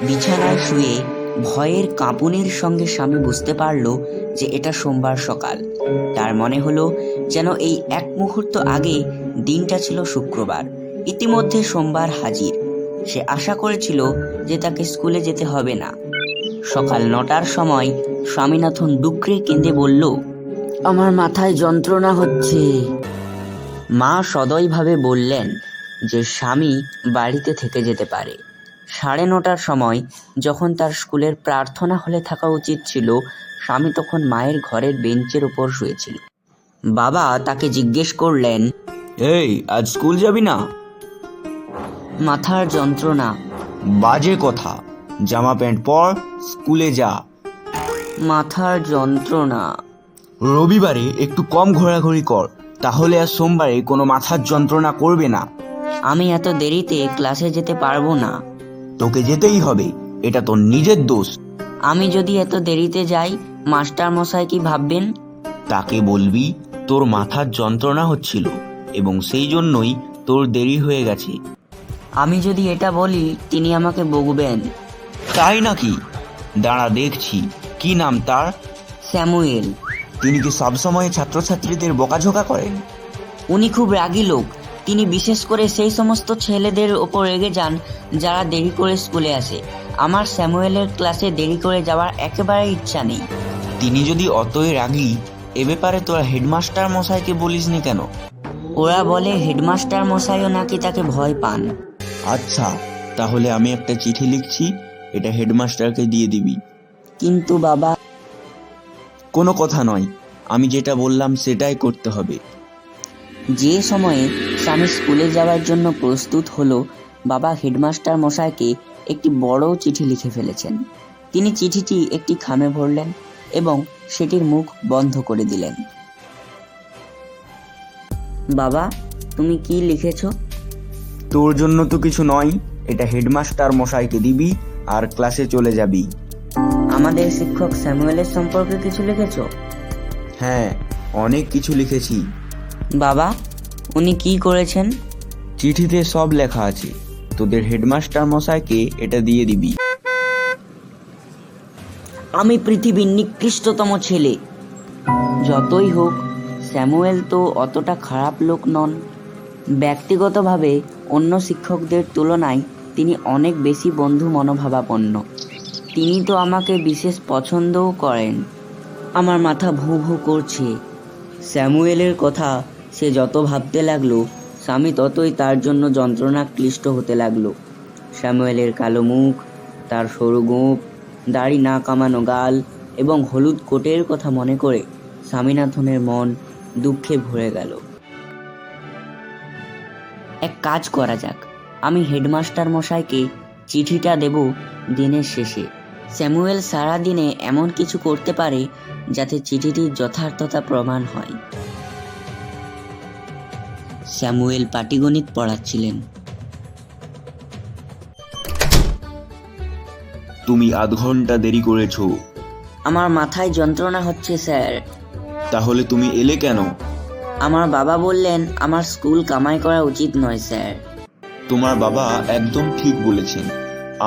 বিছানায় শুয়ে ভয়ের কাঁপুনির সঙ্গে স্বামী বুঝতে পারল যে এটা সোমবার সকাল। তার মনে হলো যেন এই এক মুহূর্ত আগে দিনটা ছিল শুক্রবার। ইতিমধ্যে সোমবার হাজির। সে আশা করেছিল যে তাকে স্কুলে যেতে হবে না। সকাল 9টার সময় স্বামীনাথন ডুকরে কেঁদে বলল, আমার মাথায় যন্ত্রণা হচ্ছে। মা সদয়ভাবে বললেন যে স্বামী বাড়িতে থেকে যেতে পারে। 9:30টার সময় যখন তার স্কুলের প্রার্থনা হলে থাকা উচিত ছিল, স্বামী তখন মায়ের ঘরের বেঞ্চের উপর শুয়েছিল। বাবা তাকে জিজ্ঞেস করলেন, এই আজ স্কুল যাবি না? মাথার যন্ত্রণা। বাজে কথা, জামা প্যান্ট পর, স্কুলে যা। মাথার যন্ত্রণা। রবিবারে একটু কম ঘোরাঘুরি কর, তাহলে আর সোমবারে কোনো মাথার যন্ত্রণা করবে না। আমি এত দেরিতে ক্লাসে যেতে পারবো না। তোকে যেতেই হবে, এটা তোর নিজের দোষ। আমি যদি এত দেরিতে যাই, মাস্টার মশাই কি ভাববেন? তাকে বলবি তোর মাথার যন্ত্রণা হচ্ছিল এবং সেই জন্যই তোর দেরি হয়ে গেছে। আমি যদি এটা বলি, তিনি আমাকে বকবেন। তাই নাকি? দাঁড়া দেখছি। কি নাম তার? স্যামুয়েল। তিনি কি সবসময় ছাত্রছাত্রীদের বকাঝোকা করেন? উনি খুব রাগী লোক। তিনি বিশেষ করে সেই সমস্ত ছেলেদের ওপর রেগে যান যারা দেরি করে স্কুলে আসে। আমার স্যামুয়েলের ক্লাসে দেরি করে যাওয়ার একেবারে ইচ্ছা নেই। তিনি যদি অতই রাগী, এ ব্যাপারে তোরা হেডমাস্টার মশাইকে বলিসনি কেন? ওরা বলে হেডমাস্টার মশাইও নাকি তাকে ভয় পান। আচ্ছা, তাহলে আমি একটা চিঠি লিখছি, এটা হেডমাস্টারকে দিয়ে দিবি। কিন্তু বাবা। কোনো কথা নয়, আমি যেটা বললাম সেটাই করতে হবে। যে সময়ে স্বামী স্কুলে যাওয়ার জন্য প্রস্তুত হলো, বাবা হেডমাস্টার মশাইকে একটি বড় চিঠি লিখে ফেলেছেন। তিনি চিঠিটি একটি খামে ভরলেন এবং সেটির মুখ বন্ধ করে দিলেন। বাবা, তুমি কি লিখেছো? তোর জন্য তো কিছু নয়, এটা হেডমাস্টার মশাইকে দিবি আর ক্লাসে চলে যাবি। আমাদের শিক্ষক স্যামুয়েলের সম্পর্কে কিছু লিখেছো? হ্যাঁ, অনেক কিছু লিখেছি। বাবা, উনি কি করেছেন? চিঠিতে সব লেখা আছে। তোদের হেডমাস্টার মশাইকে এটা দিয়ে দিবি। আমি পৃথিবীর নিকৃষ্টতম ছেলে। যতই হোক, স্যামুয়েল তো অতটা খারাপ লোক নন। ব্যক্তিগতভাবে অন্য শিক্ষকদের তুলনায় তিনি অনেক বেশি বন্ধু মনোভাবাপন্ন। তিনি তো আমাকে বিশেষ পছন্দও করেন। আমার মাথা ভু ভু করছে। স্যামুয়েলের কথা সে যত ভাবতে লাগলো, স্বামী ততই তার জন্য যন্ত্রণা ক্লিষ্ট হতে লাগলো। স্যামুয়েলের কালো মুখ, তার সরু গোঁফ, দাড়ি না কামানো গাল এবং হলুদ কোটের কথা মনে করে স্বামীনাথনের মন দুঃখে ভরে গেল। এক কাজ করা যাক, আমি হেডমাস্টার মশাইকে চিঠিটা দেব দিনের শেষে। স্যামুয়েল সারা দিনে এমন কিছু করতে পারে যাতে চিঠিটির যথার্থতা প্রমাণ হয়। স্যামুয়েল পাটিগণিত পড়াচ্ছিলেন। তুমি আধ ঘন্টা দেরি করেছো। আমার মাথায় যন্ত্রণা হচ্ছে স্যার। তাহলে তুমি এলে কেন? আমার বাবা বললেন আমার স্কুল কামাই করা উচিত নয় স্যার। তোমার বাবা একদম ঠিক বলেছেন।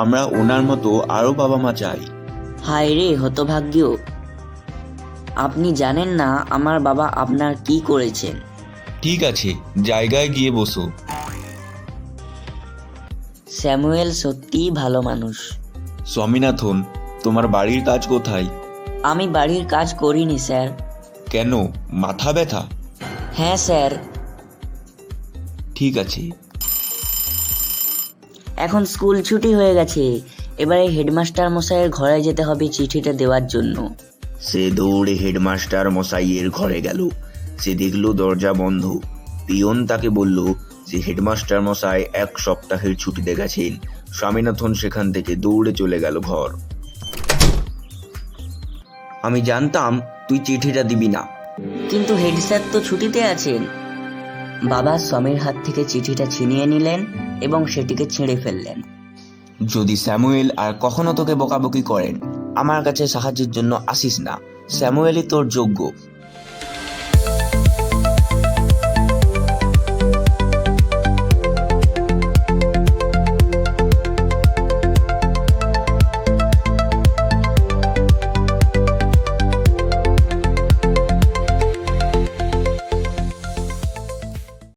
আমরা ওনার মতো আরো বাবা মা চাই। হায় রে হতভাগ্য! আপনি জানেন না আমার বাবা আপনার কি করেছেন। ঠিক আছে, জায়গায় গিয়ে বসো। স্যামুয়েল সত্যিই ভালো মানুষ। স্বামীনাথন, তোমার বাড়ির কাজ কোথায়? আমি বাড়ির কাজ করিনি স্যার। কেন, মাথা ব্যথা? হ্যাঁ স্যার। ঠিক আছে। এখন স্কুল ছুটি হয়ে গেছে। এবারে হেডমাস্টার মশাইয়ের ঘরে যেতে হবে চিঠিটা দেওয়ার জন্য। সে দৌড়ে হেডমাস্টার মশাইয়ের ঘরে গেল। সে দেখল দরজা বন্ধ। পিয়ন তাকে বলল যে হেডমাস্টার মশাই 1 সপ্তাহের ছুটিতে গেছেন। স্বামীনাথন সেখান থেকে দৌড়ে চলে গেল ঘর। আমি জানতাম তুই চিঠিটা দিবি না। কিন্তু হেড স্যার তো ছুটিতে আছেন। বাবা স্বামীর হাত থেকে চিঠিটা ছিনিয়ে নিলেন এবং সেটিকে ছিঁড়ে ফেললেন। যদি স্যামুয়েল আর কখনো তোকে বকাবকি করেন, আমার কাছে সাহায্যের জন্য আসিস না। স্যামুয়েলই তোর যোগ্য।